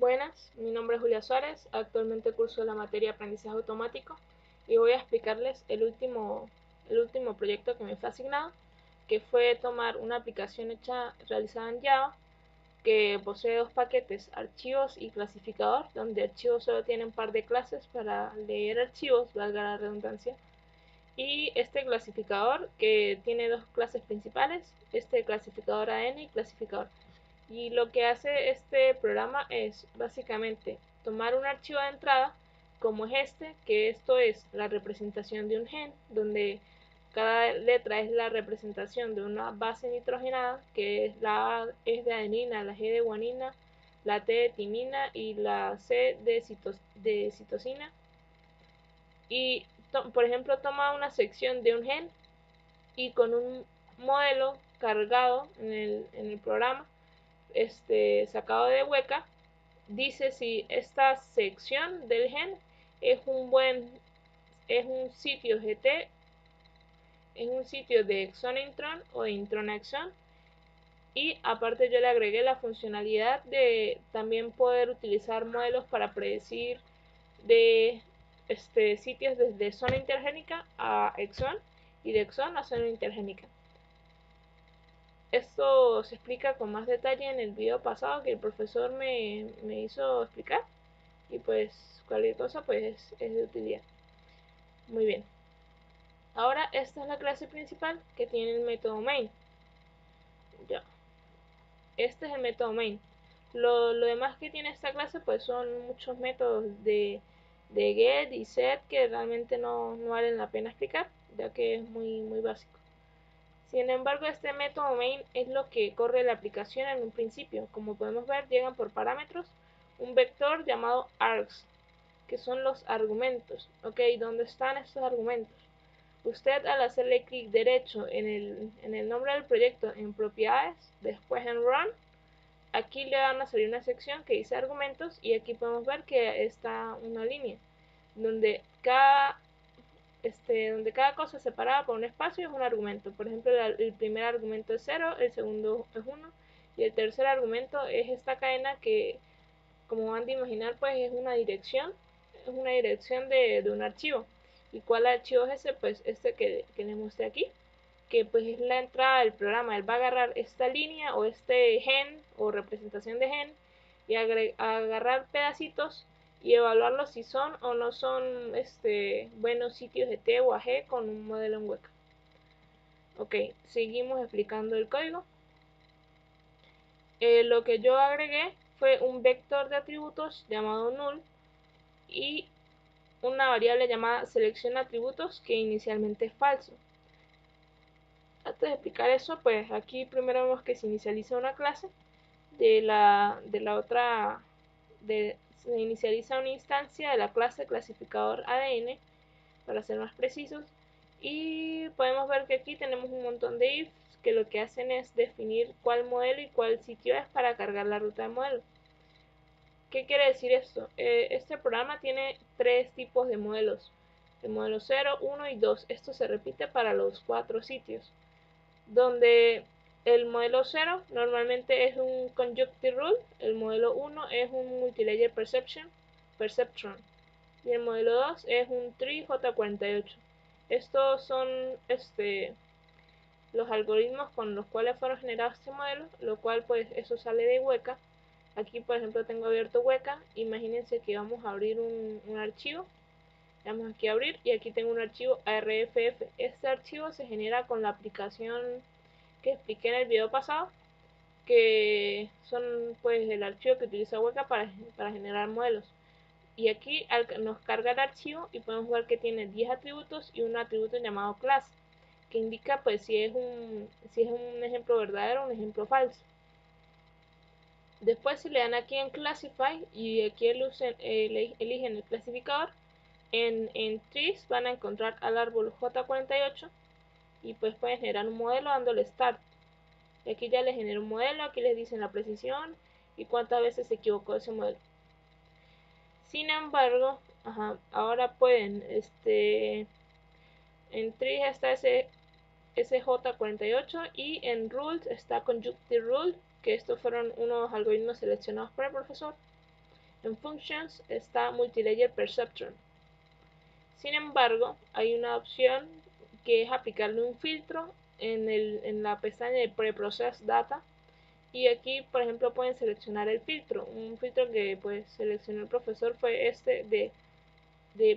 Buenas, mi nombre es Julia Suárez, actualmente curso la materia Aprendizaje Automático y voy a explicarles el último proyecto que me fue asignado, que fue tomar una aplicación realizada en Java que posee dos paquetes, archivos y clasificador, donde archivos solo tienen un par de clases para leer archivos, valga la redundancia, y este clasificador que tiene dos clases principales, este clasificador AN y clasificador. Y lo que hace este programa es básicamente tomar un archivo de entrada como es este, que esto es la representación de un gen, donde cada letra es la representación de una base nitrogenada, que es la A es de adenina, la G de guanina, la T de timina y la C de citosina. Y por ejemplo toma una sección de un gen y con un modelo cargado en el programa sacado de Weka, dice si esta sección del gen es un sitio GT, es un sitio de exon intron o de intron exon. Y aparte yo le agregué la funcionalidad de también poder utilizar modelos para predecir de sitios desde zona intergénica a exon y de exon a zona intergénica. Esto se explica con más detalle en el video pasado que el profesor me hizo explicar, y pues cualquier cosa pues es de utilidad. Muy bien, ahora esta es la clase principal que tiene el método main. Ya, este es el método main. Lo demás que tiene esta clase pues son muchos métodos de get y set que realmente no valen la pena explicar, ya que es muy básico. Sin embargo, este método main es lo que corre la aplicación en un principio. Como podemos ver, llegan por parámetros un vector llamado args, que son los argumentos. Ok, ¿dónde están estos argumentos? Usted, al hacerle clic derecho en el nombre del proyecto en propiedades, después en run, aquí le van a salir una sección que dice argumentos, y aquí podemos ver que está una línea donde cada cosa separada por un espacio es un argumento. Por ejemplo, el primer argumento es 0, el segundo es 1 y el tercer argumento es esta cadena que, como van a imaginar, pues es una dirección de un archivo. ¿Y cuál archivo es ese? Pues este que les mostré aquí, que pues es la entrada del programa. Él va a agarrar esta línea o este gen o representación de gen y agarrar pedacitos y evaluarlos si son o no son buenos sitios de T o AG con un modelo en Weka. Ok, seguimos explicando el código. Lo que yo agregué fue un vector de atributos llamado null y una variable llamada selección atributos que inicialmente es falso. Antes de explicar eso, pues aquí primero vemos que se inicializa una clase de la otra, se inicializa una instancia de la clase clasificador ADN, para ser más precisos, y podemos ver que aquí tenemos un montón de ifs que lo que hacen es definir cuál modelo y cuál sitio es para cargar la ruta de modelo. ¿Qué quiere decir esto? Este programa tiene tres tipos de modelos: el modelo 0, 1 y 2. Esto se repite para los cuatro sitios, donde el modelo 0 normalmente es un conjunctive rule, el modelo 1 es un multilayer perceptron, y el modelo 2 es un tree J48. Estos son los algoritmos con los cuales fueron generados este modelo, lo cual pues eso sale de Weka. Aquí por ejemplo tengo abierto Weka. Imagínense que vamos a abrir un archivo. Damos aquí a abrir y aquí tengo un archivo ARFF. Este archivo se genera con la aplicación que expliqué en el video pasado, que son pues el archivo que utiliza Weka para generar modelos. Y aquí nos carga el archivo y podemos ver que tiene 10 atributos y un atributo llamado class, que indica pues si es un ejemplo verdadero o un ejemplo falso. Después, si le dan aquí en Classify y aquí eligen el clasificador, en Trees van a encontrar al árbol J48 y pues pueden generar un modelo dándole Start. Y aquí ya les genera un modelo, aquí les dicen la precisión y cuántas veces se equivocó ese modelo. Sin embargo, ahora pueden, en Trees está ese SJ48 y en Rules está Conjunctive Rule, que estos fueron unos algoritmos seleccionados por el profesor. En Functions está Multilayer Perceptron. Sin embargo, hay una opción que es aplicarle un filtro en la pestaña de Preprocess Data. Y aquí, por ejemplo, pueden seleccionar el filtro. Un filtro que pues seleccionó el profesor fue este de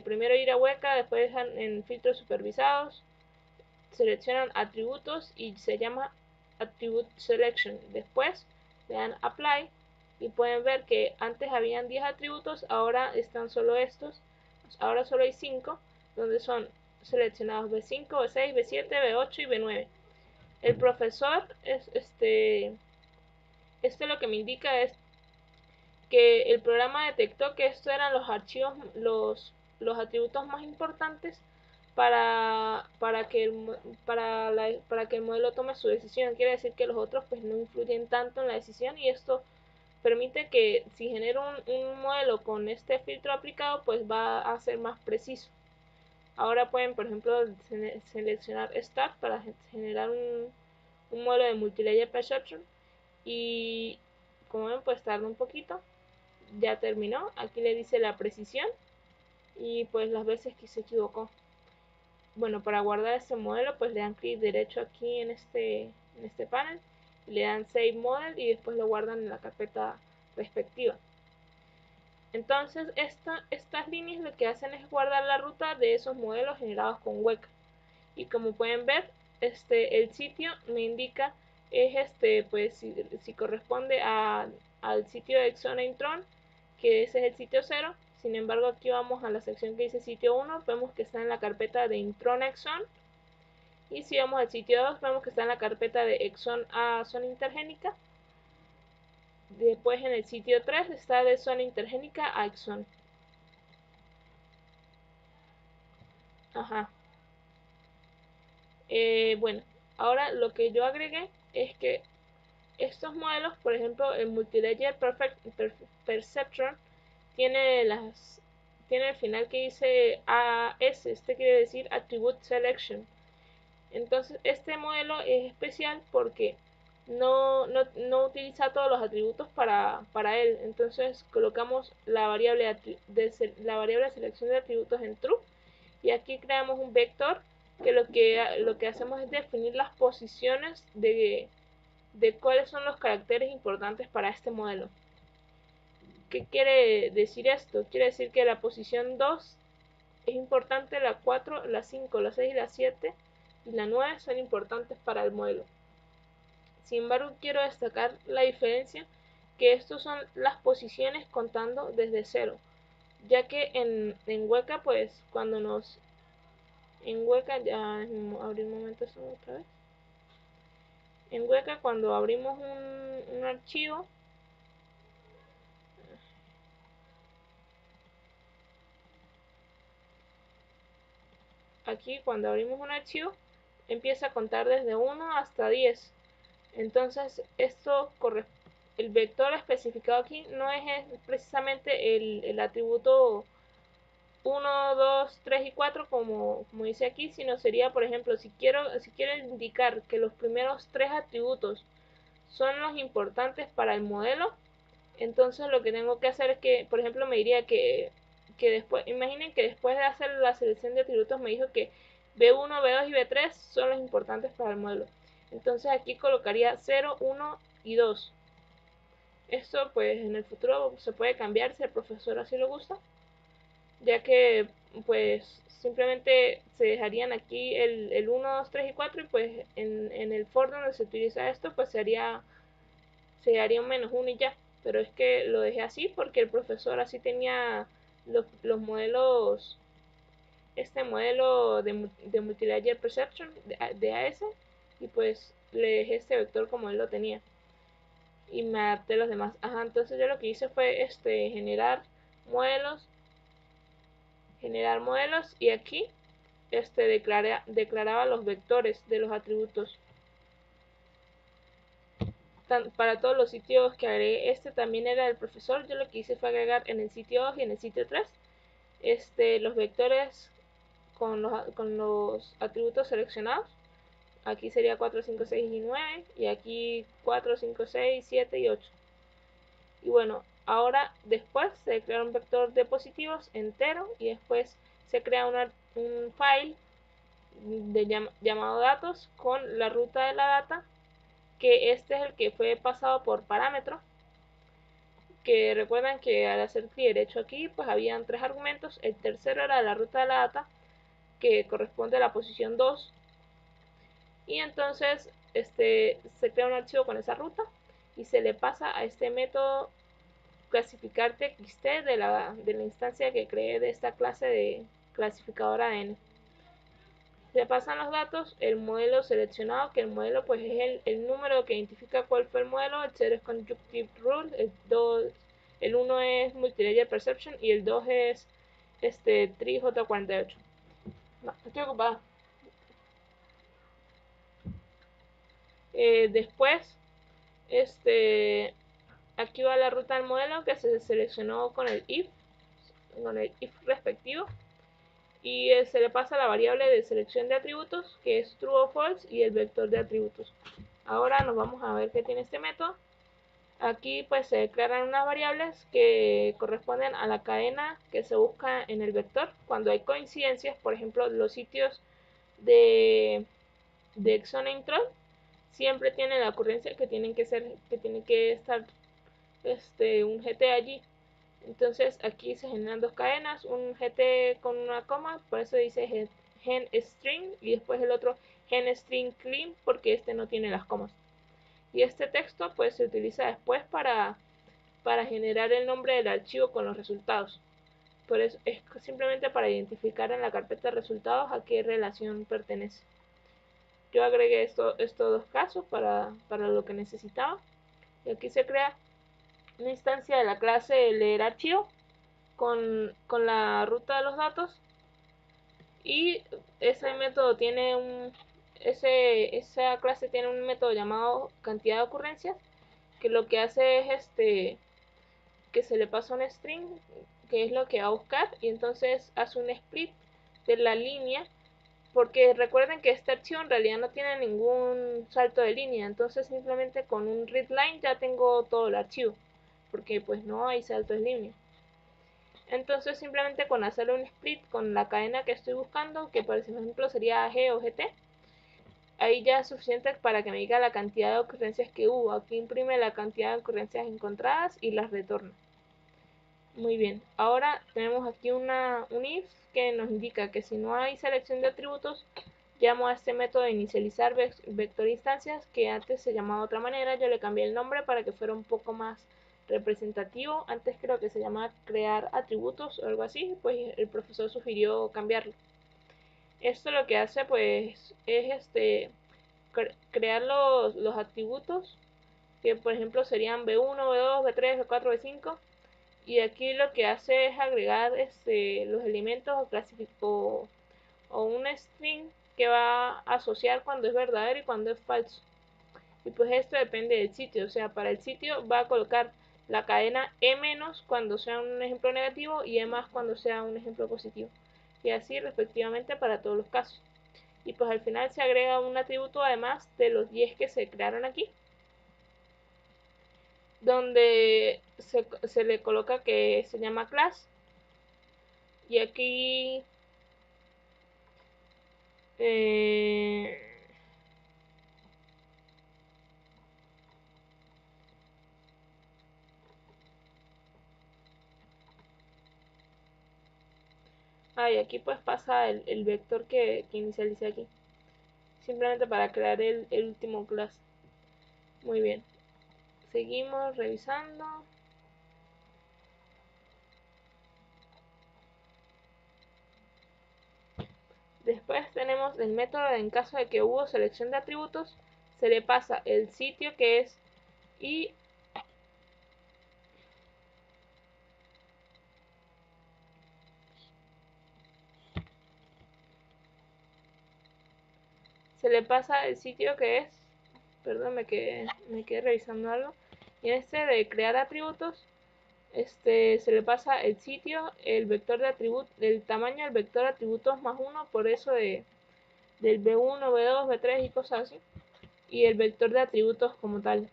primero ir a Weka, después en filtros supervisados, seleccionan atributos y se llama Attribute Selection. Después le dan Apply y pueden ver que antes habían 10 atributos, ahora están solo estos. Ahora solo hay 5, donde son seleccionados B5, B6, B7, B8 y B9. El profesor esto lo que me indica es que el programa detectó que estos eran los archivos, los atributos más importantes para que el modelo tome su decisión. Quiere decir que los otros pues no influyen tanto en la decisión, y esto permite que si genero un modelo con este filtro aplicado, pues va a ser más preciso. Ahora pueden, por ejemplo, seleccionar Start para generar un modelo de Multilayer Perceptron, y como ven pues tarda un poquito. Ya terminó, aquí le dice la precisión y pues las veces que se equivocó. Bueno, para guardar este modelo pues le dan clic derecho aquí en este panel, le dan Save Model y después lo guardan en la carpeta respectiva. Entonces estas líneas lo que hacen es guardar la ruta de esos modelos generados con Weka. Y como pueden ver, el sitio me indica es pues si corresponde al sitio de Exon e Intron, que ese es el sitio 0. Sin embargo, aquí vamos a la sección que dice sitio 1, vemos que está en la carpeta de Intron Exon. Y si vamos al sitio 2, vemos que está en la carpeta de Exon a zona intergénica. Después en el sitio 3 está de zona intergénica a Exon. Ajá. Bueno, ahora lo que yo agregué es que estos modelos, por ejemplo, el Multilayer Perceptron tiene el final que dice AS, quiere decir Attribute Selection. Entonces este modelo es especial porque no utiliza todos los atributos para él. Entonces colocamos la variable de selección de atributos en true, y aquí creamos un vector que lo que hacemos es definir las posiciones de cuáles son los caracteres importantes para este modelo. ¿Qué quiere decir esto? Quiere decir que la posición 2 es importante, la 4, la 5, la 6, la 7 y la 9 son importantes para el modelo. Sin embargo, quiero destacar la diferencia, que estos son las posiciones contando desde 0, ya que en Weka pues cuando en Weka, ya abrí un momento eso otra vez. En Weka cuando abrimos un archivo, aquí cuando abrimos un archivo empieza a contar desde 1 hasta 10. Entonces el vector especificado aquí no es precisamente el atributo 1, 2, 3 y 4 como dice aquí, sino sería, por ejemplo, si quiero indicar que los primeros 3 atributos son los importantes para el modelo, entonces lo que tengo que hacer es que, por ejemplo, me diría que después, imaginen que después de hacer la selección de atributos me dijo que B1, B2 y B3 son los importantes para el modelo. Entonces aquí colocaría 0, 1 y 2. Esto pues en el futuro se puede cambiar si el profesor así lo gusta, ya que pues simplemente se dejarían aquí el 1, 2, 3 y 4, y pues en el for donde se utiliza esto pues se haría un -1 y ya. Pero es que lo dejé así porque el profesor así tenía los modelos, este modelo de Multilayer Perceptron de AS, y pues le dejé este vector como él lo tenía y me adapté a los demás. Ajá, entonces yo lo que hice fue modelos generar modelos, y aquí declaraba los vectores de los atributos para todos los sitios que agregué. Este también era del profesor. Yo lo que hice fue agregar en el sitio 2 y en el sitio 3 los vectores con los atributos seleccionados. Aquí sería 4, 5, 6 y 9, y aquí 4, 5, 6, 7 y 8. Y bueno, Ahora después se crea un vector de positivos entero y después se crea un file llamado datos con la ruta de la data, que este es el que fue pasado por parámetro, que recuerdan que al hacer clic derecho aquí pues habían 3 argumentos. El tercero era la ruta de la data, que corresponde a la posición 2, y entonces se crea un archivo con esa ruta y se le pasa a este método clasificar txt de la instancia que creé de esta clase de clasificadora n. Se pasan los datos, el modelo seleccionado, que el modelo pues es el número que identifica cuál fue el modelo. El 0 es conjunctive rule, el 1 es multilayer perception y el 2 es tree J48. No, estoy ocupada. Después aquí va la ruta del modelo que se seleccionó con el if respectivo, y se le pasa la variable de selección de atributos, que es true o false, y el vector de atributos. Ahora nos vamos a ver qué tiene este método. Aquí pues se declaran unas variables que corresponden a la cadena que se busca en el vector. Cuando hay coincidencias, por ejemplo, los sitios de Exoneintron siempre tienen la ocurrencia que tiene que estar un GT allí. Entonces aquí se generan dos cadenas, un GT con una coma, por eso dice gen string, y después el otro gen string clean, porque este no tiene las comas. Y este texto pues se utiliza después para generar el nombre del archivo con los resultados. Por eso es simplemente para identificar en la carpeta de resultados a qué relación pertenece. Yo agregué estos dos casos para lo que necesitaba, y aquí se crea una instancia de la clase leer archivo con la ruta de los datos, y ese método tiene esa clase tiene un método llamado cantidad de ocurrencias, que lo que hace es que se le pasa un string, que es lo que va a buscar, y entonces hace un split de la línea, porque recuerden que este archivo en realidad no tiene ningún salto de línea, entonces simplemente con un readline ya tengo todo el archivo, porque pues no hay salto de línea. Entonces simplemente con hacer un split con la cadena que estoy buscando, que por ejemplo sería G o GT, ahí ya es suficiente para que me diga la cantidad de ocurrencias que hubo. Aquí imprime la cantidad de ocurrencias encontradas y las retorna. Muy bien, ahora tenemos aquí un if que nos indica que si no hay selección de atributos, llamo a este método de inicializar vector instancias, que antes se llamaba de otra manera. Yo le cambié el nombre para que fuera un poco más representativo. Antes creo que se llamaba crear atributos o algo así, pues el profesor sugirió cambiarlo. Esto lo que hace pues es crear los atributos, que por ejemplo serían B1, B2, B3, B4, B5, y aquí lo que hace es agregar los elementos o un string que va a asociar cuando es verdadero y cuando es falso. Y pues esto depende del sitio, o sea, para el sitio va a colocar la cadena E- cuando sea un ejemplo negativo y E+ cuando sea un ejemplo positivo, y así respectivamente para todos los casos. Y pues al final se agrega un atributo además de los 10 que se crearon aquí, donde se le coloca que se llama class, y aquí y aquí pues pasa el vector que inicialicé aquí, simplemente para crear el último class. Muy bien, seguimos revisando. Después tenemos el método en caso de que hubo selección de atributos, se le pasa el sitio que es y se le pasa el sitio que es, perdón, me quedé revisando algo, y en este de crear atributos, se le pasa el sitio, el vector de atributos, el tamaño del vector de atributos más 1, por eso del B1, B2, B3 y cosas así, y el vector de atributos como tal.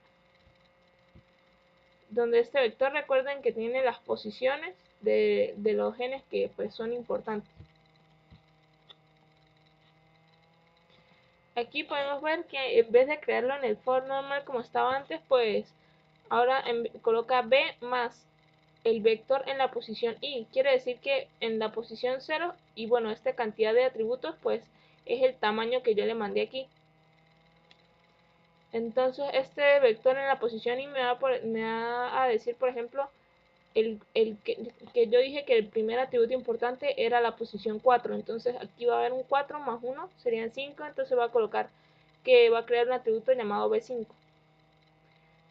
donde este vector, recuerden que tiene las posiciones de los genes que pues son importantes. Aquí podemos ver que en vez de crearlo en el for normal como estaba antes, pues ahora coloca b más el vector en la posición i. Quiere decir que en la posición 0, y bueno, esta cantidad de atributos pues es el tamaño que yo le mandé aquí. Entonces este vector en la posición i me va a decir, por ejemplo, que yo dije que el primer atributo importante era la posición 4. Entonces aquí va a haber un 4 más 1, serían 5. Entonces va a colocar que va a crear un atributo llamado b5.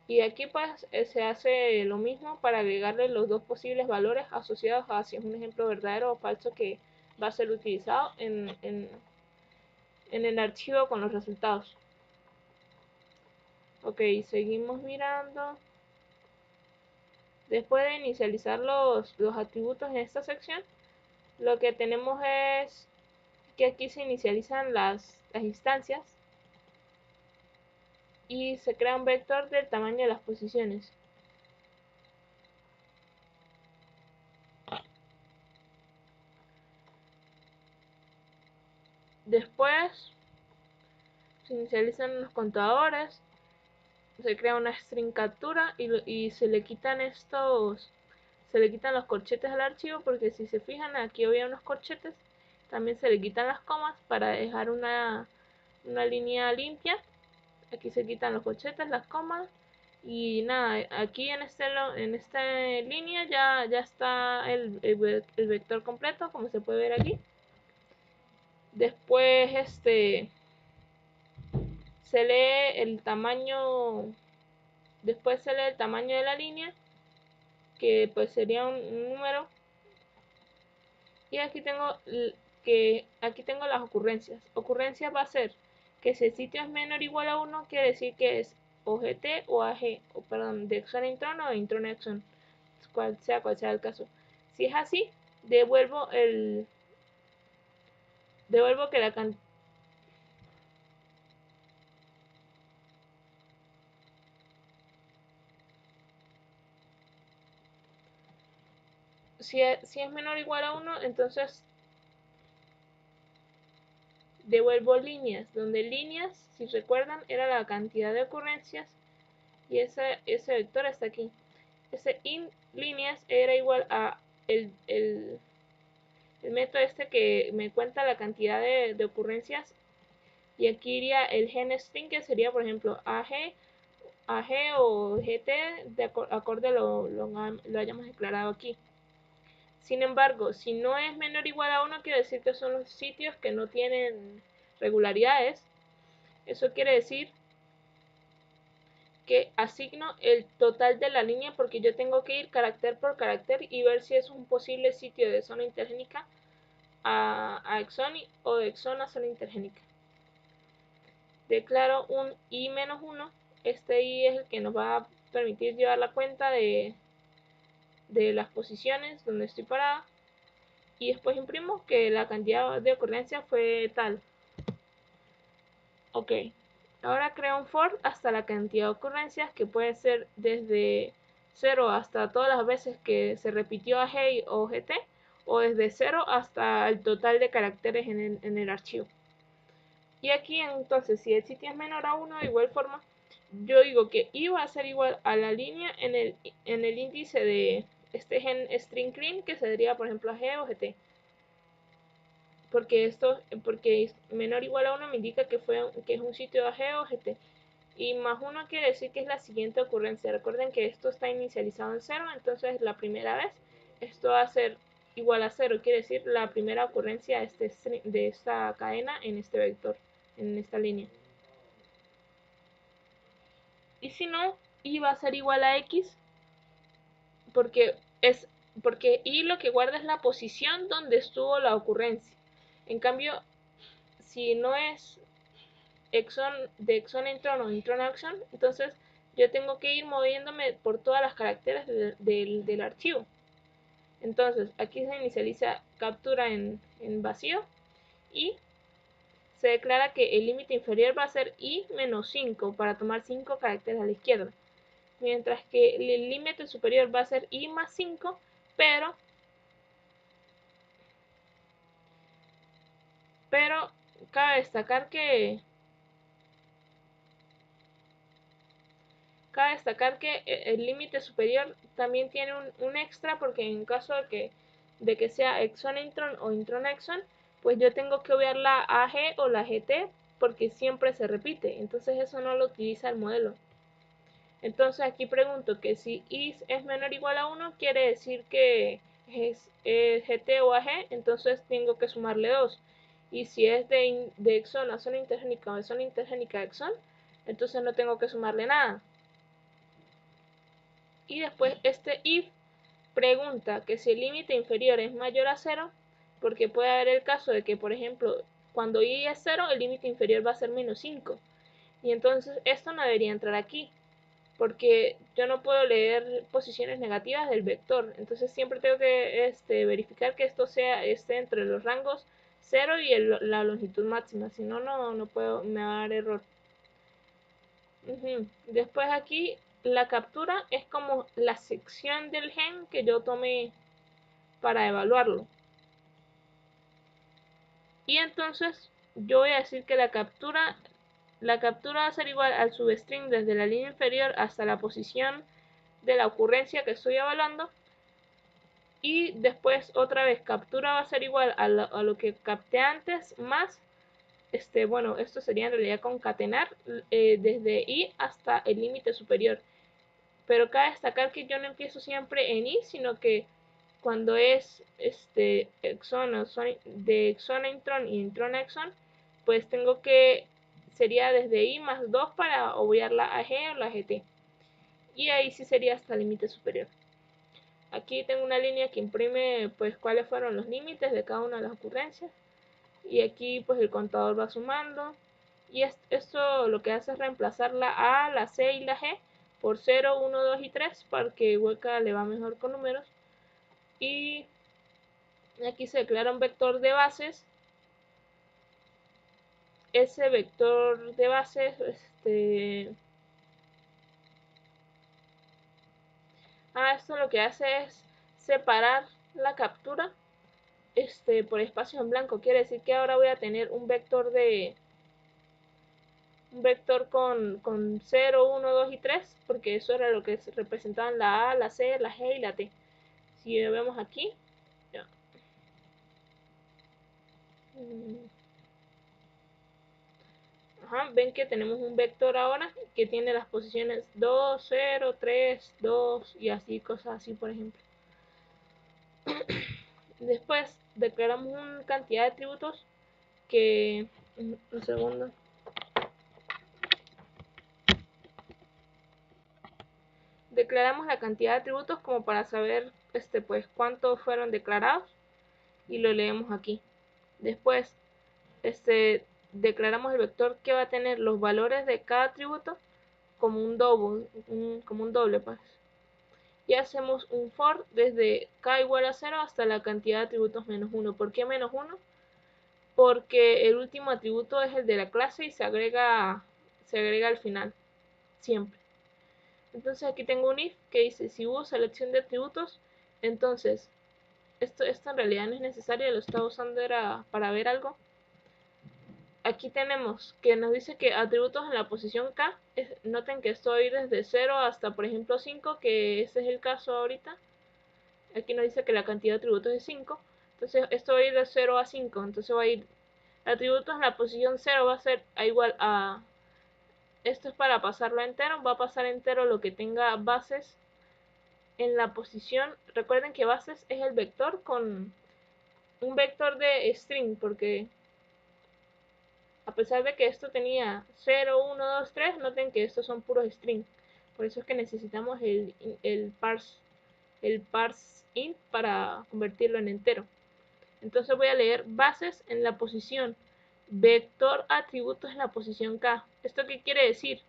Y aquí pues se hace lo mismo para agregarle los dos posibles valores asociados a si es un ejemplo verdadero o falso que va a ser utilizado en el archivo con los resultados. Ok, seguimos mirando. Después de inicializar los atributos en esta sección, lo que tenemos es que aquí se inicializan las instancias y se crea un vector del tamaño de las posiciones. Después se inicializan los contadores, se crea una string captura y se le quitan los corchetes al archivo, porque si se fijan aquí había unos corchetes. También se le quitan las comas para dejar una línea limpia. Aquí se quitan los corchetes, las comas, y nada, aquí en esta línea ya está el vector completo, como se puede ver aquí. Después se lee el tamaño, después se lee el tamaño de la línea, que pues sería un número. Y aquí tengo las ocurrencias. Ocurrencias va a ser que si el sitio es menor o igual a 1, quiere decir que es o GT o AG, o perdón, de Exon a Intron o de Intron a Exon, cual sea el caso. Si es así, devuelvo que la cantidad si es menor o igual a 1, entonces devuelvo líneas, donde líneas, si recuerdan, era la cantidad de ocurrencias, y ese vector está aquí. Ese in líneas era igual a el método que me cuenta la cantidad de ocurrencias, y aquí iría el gen string, que sería por ejemplo AG o GT, acorde lo hayamos declarado aquí. Sin embargo, si no es menor o igual a 1, quiere decir que son los sitios que no tienen regularidades. Eso quiere decir que asigno el total de la línea, porque yo tengo que ir carácter por carácter y ver si es un posible sitio de zona intergénica a Exon o de Exon a zona intergénica. Declaro un i-1. Este i es el que nos va a permitir llevar la cuenta de las posiciones donde estoy parada, y después imprimo que la cantidad de ocurrencias fue tal. Ok, ahora creo un for hasta la cantidad de ocurrencias, que puede ser desde 0 hasta todas las veces que se repitió AG o GT, o desde 0 hasta el total de caracteres en el archivo. Y aquí entonces, si el sitio es menor a 1, de igual forma, yo digo que i va a ser igual a la línea en el índice de este gen string clean, que sería por ejemplo AG o GT. Porque menor o igual a 1 me indica que es un sitio de AG o GT. Y más 1 quiere decir que es la siguiente ocurrencia. Recuerden que esto está inicializado en 0, entonces la primera vez esto va a ser igual a 0, quiere decir la primera ocurrencia de esta cadena en este vector, en esta línea. Y si no, i va a ser igual a x, porque i lo que guarda es la posición donde estuvo la ocurrencia. En cambio, si no es de Exon a Intron o Intron a Exon, entonces yo tengo que ir moviéndome por todas las caracteres del archivo. Entonces aquí se inicializa captura en vacío, y se declara que el límite inferior va a ser i menos 5 para tomar 5 caracteres a la izquierda. mientras que el límite superior va a ser i más 5, pero cabe destacar que el límite superior también tiene un extra, porque en caso de que sea exon-intron o intron-exon, pues yo tengo que obviar la AG o la GT porque siempre se repite, entonces eso no lo utiliza el modelo. Entonces aquí pregunto que si is es menor o igual a 1, quiere decir que es GT o AG, entonces tengo que sumarle 2. Y si es de exon a zona intergénica o de zona intergénica a exon, entonces no tengo que sumarle nada. Y después este if pregunta que si el límite inferior es mayor a 0, porque puede haber el caso de que, por ejemplo, cuando i es 0, el límite inferior va a ser menos 5. Y entonces esto no debería entrar aquí, porque yo no puedo leer posiciones negativas del vector. Entonces siempre tengo que verificar que esto esté entre los rangos 0 y la longitud máxima, si no, no puedo, me va a dar error. Después aquí la captura es como la sección del gen que yo tomé para evaluarlo. Y entonces yo voy a decir que la captura va a ser igual al substring desde la línea inferior hasta la posición de la ocurrencia que estoy evaluando. Y después otra vez captura va a ser igual a lo que capté antes más bueno, esto sería en realidad concatenar desde i hasta el límite superior. Pero cabe destacar que yo no empiezo siempre en i, sino que cuando es de exon a intron y intron a exon, pues tengo que sería desde i más 2 para obviar la ag o la gt. Y ahí sí sería hasta el límite superior. Aquí tengo una línea que imprime pues cuáles fueron los límites de cada una de las ocurrencias. Y aquí pues el contador va sumando. Y esto lo que hace es reemplazar la A, la C y la G por 0, 1, 2 y 3 para que Weka le va mejor con números. Y aquí se declara un vector de bases. Ese vector de bases esto lo que hace es separar la captura por espacios en blanco. Quiere decir que ahora voy a tener un vector con 0, 1, 2 y 3, porque eso era lo que representaban la A, la C, la G y la T. Si vemos aquí, ya. Ven que tenemos un vector ahora que tiene las posiciones 2, 0, 3, 2 y así, cosas así, por ejemplo. Después declaramos una cantidad de atributos que, un segundo, declaramos la cantidad de atributos como para saber pues cuántos fueron declarados y lo leemos aquí. Después declaramos el vector que va a tener los valores de cada atributo como un doble pues. Y hacemos un for desde k igual a 0 hasta la cantidad de atributos menos 1. ¿Por qué menos 1? Porque el último atributo es el de la clase y se agrega al final, siempre. Entonces aquí tengo un if que dice si hubo selección de atributos, entonces esto en realidad no es necesario, lo estaba usando era para ver algo. Aquí tenemos que nos dice que atributos en la posición K, noten que esto va a ir desde 0 hasta por ejemplo 5, que ese es el caso ahorita. Aquí nos dice que la cantidad de atributos es 5, entonces esto va a ir de 0 a 5, entonces va a ir atributos en la posición 0 va a ser igual a, esto es para pasarlo a entero, va a pasar entero lo que tenga bases en la posición. Recuerden que bases es el vector con un vector de string, porque a pesar de que esto tenía 0, 1, 2, 3, noten que estos son puros string. Por eso es que necesitamos el parse int para convertirlo en entero. Entonces voy a leer bases en la posición vector atributos en la posición K. ¿Esto qué quiere decir?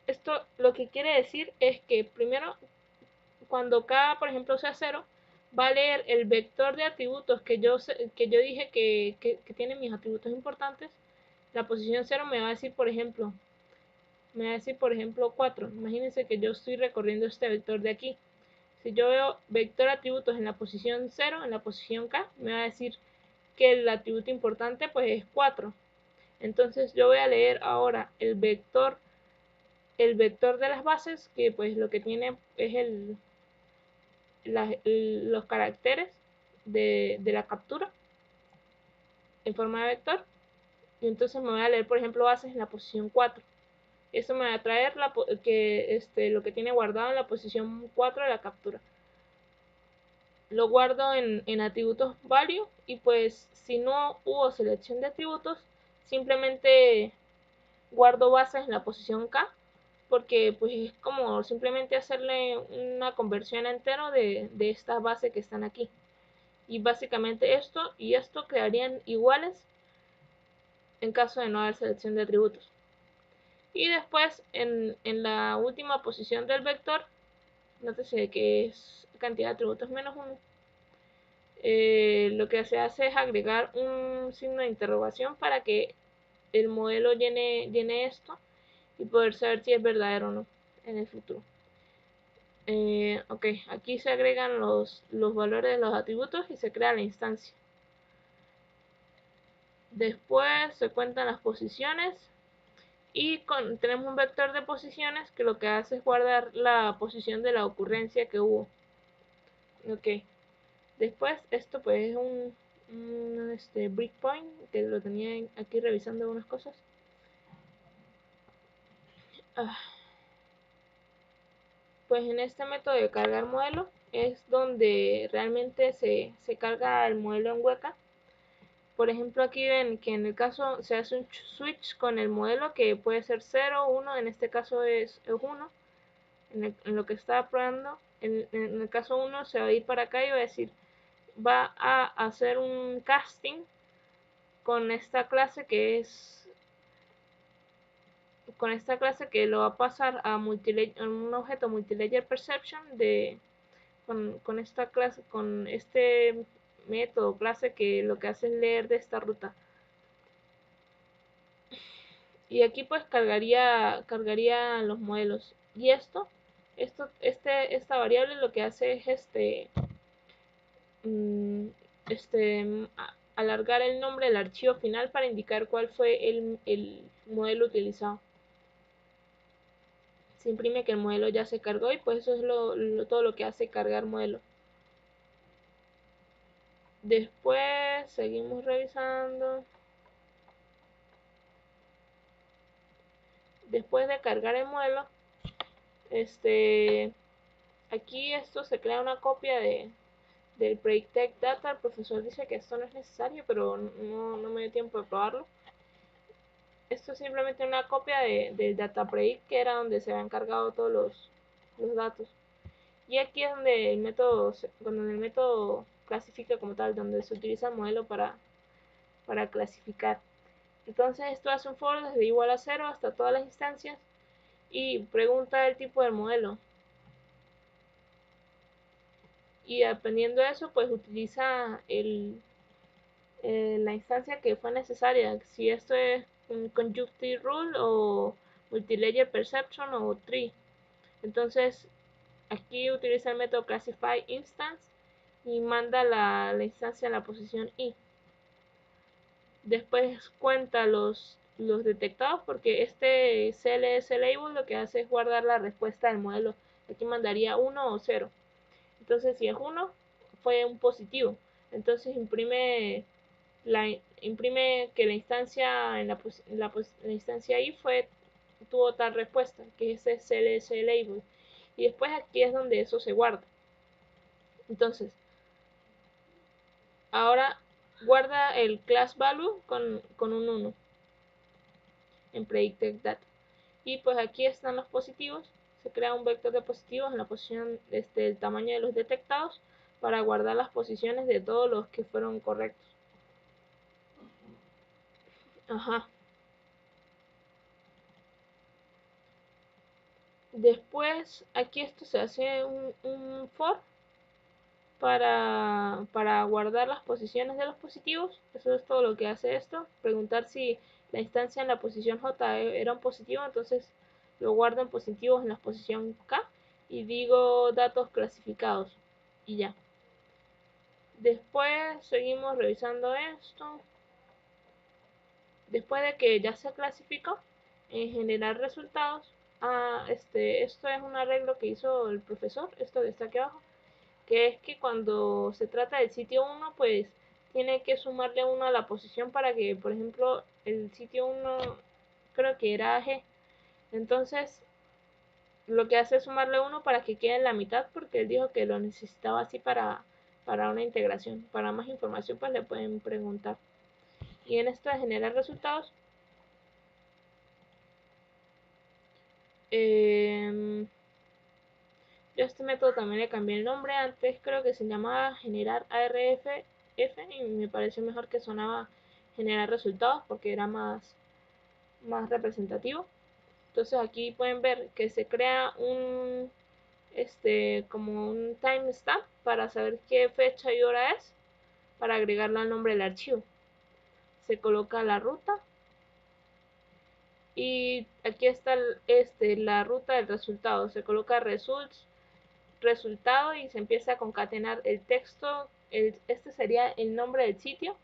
Esto lo que quiere decir es que primero, cuando K, por ejemplo, sea 0, va a leer el vector de atributos que yo dije que tiene mis atributos importantes. La posición 0 me va a decir, por ejemplo, me va a decir, por ejemplo, 4. Imagínense que yo estoy recorriendo este vector de aquí. Si yo veo vector atributos en la posición 0, en la posición K, me va a decir que el atributo importante pues es 4. Entonces yo voy a leer ahora el vector de las bases, que pues lo que tiene es los caracteres de la captura en forma de vector. Y entonces me voy a leer, por ejemplo, bases en la posición 4. Eso me va a traer lo que tiene guardado en la posición 4 de la captura. Lo guardo en atributos value, y pues si no hubo selección de atributos, simplemente guardo bases en la posición K, porque pues es como simplemente hacerle una conversión entero de estas bases que están aquí. Y básicamente esto y esto quedarían iguales en caso de no haber selección de atributos. Y después en la última posición del vector, nótese que es cantidad de atributos menos 1. Lo que se hace es agregar un signo de interrogación para que el modelo llene esto y poder saber si es verdadero o no en el futuro. Ok, aquí se agregan los valores de los atributos y se crea la instancia. Después se cuentan las posiciones y tenemos un vector de posiciones que lo que hace es guardar la posición de la ocurrencia que hubo. Ok, después esto pues es un breakpoint, que lo tenía aquí revisando algunas cosas. Pues en este método de cargar modelo es donde realmente se carga el modelo en hueca. Por ejemplo, aquí ven que en el caso se hace un switch con el modelo, que puede ser 0 o 1, en este caso es 1, en lo que está probando. En el caso 1 se va a ir para acá y va a decir, va a hacer un casting con esta clase que lo va a pasar a un objeto multilayer perception con esta clase, con este método clase que lo que hace es leer de esta ruta. Y aquí pues cargaría los modelos. Y esta variable lo que hace es alargar el nombre del archivo final para indicar cuál fue el modelo utilizado. Se imprime que el modelo ya se cargó, y pues eso es todo lo que hace cargar modelo. Después seguimos revisando. Después de cargar el modelo, aquí esto se crea una copia del predicted data. El profesor dice que esto no es necesario, pero no me dio tiempo de probarlo. Esto es simplemente una copia del data predict, que era donde se habían cargado todos los datos. Y aquí es donde el método clasifica como tal, donde se utiliza el modelo para clasificar. Entonces esto hace un for desde igual a 0 hasta todas las instancias y pregunta el tipo del modelo. Y dependiendo de eso, pues utiliza la instancia que fue necesaria. Si esto es un conjunctive rule o multilayer perception o tree. Entonces aquí utiliza el método classify instance y manda la instancia a la posición i. Después cuenta los detectados, porque este CLS label lo que hace es guardar la respuesta del modelo. Aquí mandaría 1 o 0. Entonces si es 1, fue un positivo. Entonces imprime que la instancia la instancia i tuvo tal respuesta, que es ese CLS label. Y después aquí es donde eso se guarda. Entonces ahora guarda el class value con un 1 en predicted data. Y pues aquí están los positivos. Se crea un vector de positivos en la posición del tamaño de los detectados para guardar las posiciones de todos los que fueron correctos. Ajá. Después aquí esto se hace un for para guardar las posiciones de los positivos. Eso es todo lo que hace esto. Preguntar si la instancia en la posición J era un positivo, entonces lo guardo en positivos en la posición K y digo datos clasificados y ya. Después seguimos revisando esto. Después de que ya se clasificó, en generar resultados, esto es un arreglo que hizo el profesor, esto que está aquí abajo, que es que cuando se trata del sitio 1, pues tiene que sumarle 1 a la posición para que, por ejemplo, el sitio 1 creo que era G. Entonces, lo que hace es sumarle 1 para que quede en la mitad, porque él dijo que lo necesitaba así para una integración. Para más información, pues le pueden preguntar. Y en esto de generar resultados, yo a este método también le cambié el nombre. Antes creo que se llamaba generar ARF y me pareció mejor que sonaba generar resultados porque era más representativo. Entonces aquí pueden ver que se crea como un timestamp para saber qué fecha y hora es, para agregarlo al nombre del archivo. Se coloca la ruta y aquí está la ruta del resultado. Se coloca resultado y se empieza a concatenar el texto. Este sería el nombre del sitio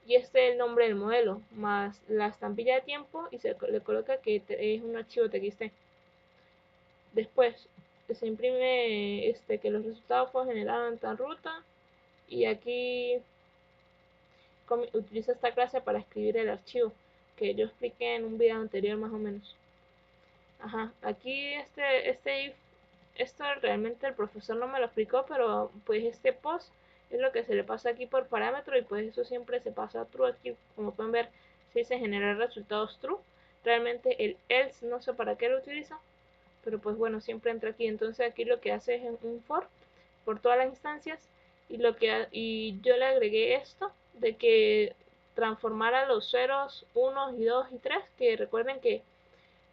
y este es el nombre del modelo más la estampilla de tiempo y se le coloca que es un archivo TXT. Después se imprime que los resultados fueron generados en tal ruta y aquí utiliza esta clase para escribir el archivo que yo expliqué en un video anterior más o menos. Aquí esto realmente el profesor no me lo explicó, pero pues este post es lo que se le pasa aquí por parámetro y pues eso siempre se pasa a true. Aquí como pueden ver se dice generar resultados true. Realmente el else no sé para qué lo utiliza, pero pues bueno, siempre entra aquí. Entonces aquí lo que hace es un for por todas las instancias y yo le agregué esto de que transformara los ceros, 1 y 2 y 3, que recuerden que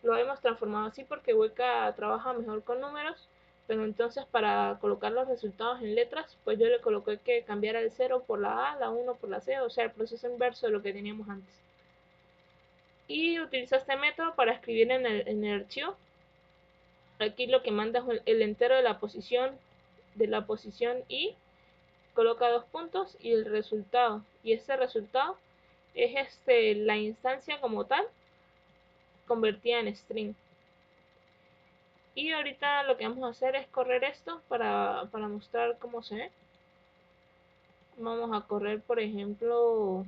lo hemos transformado así porque Weka trabaja mejor con números, pero entonces para colocar los resultados en letras, pues yo le coloqué que cambiara el 0 por la A, la 1 por la C, o sea, el proceso inverso de lo que teníamos antes. Y utiliza este método para escribir en el archivo. Aquí lo que manda es el entero de la posición y coloca 2 puntos y el resultado. Y ese resultado es la instancia como tal convertida en string. Y ahorita lo que vamos a hacer es correr esto para mostrar cómo se ve. Vamos a correr, por ejemplo,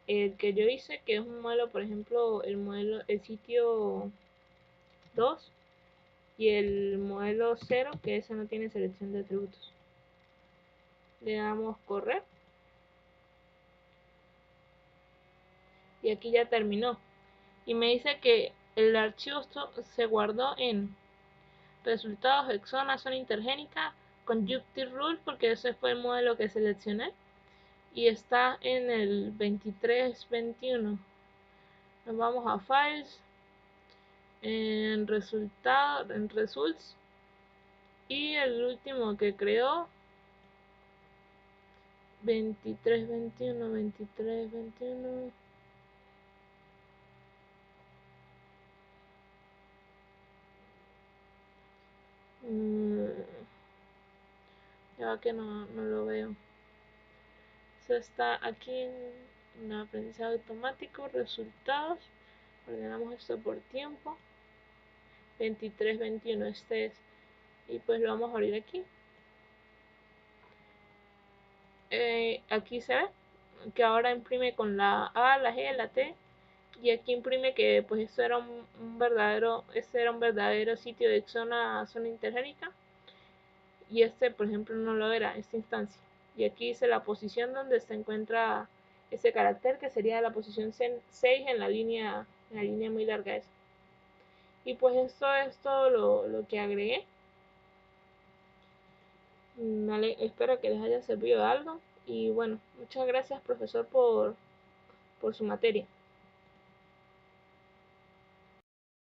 el que yo hice, que es un modelo, por ejemplo, el sitio 2 y el modelo 0, que ese no tiene selección de atributos. Le damos correr. Y aquí ya terminó. Y me dice que el archivo se guardó en resultados exona, zona intergénica, conjunctive rule, porque ese fue el modelo que seleccioné. Y está en el 2321. Nos vamos a files, en results, y el último que creó 2321. Ya que no lo veo. Eso está aquí en aprendizaje automático, resultados. Ordenamos esto por tiempo. 2321 este es. Y pues lo vamos a abrir aquí. Aquí se ve que ahora imprime con la A, la G, la T. Y aquí imprime que pues esto era un verdadero sitio de zona intergénica. Y este por ejemplo no lo era, esta instancia. Y aquí dice la posición donde se encuentra ese carácter, que sería la posición 6 en la línea muy larga esa. Y pues esto es todo lo que agregué. Espero que les haya servido de algo. Y bueno, muchas gracias profesor por su materia.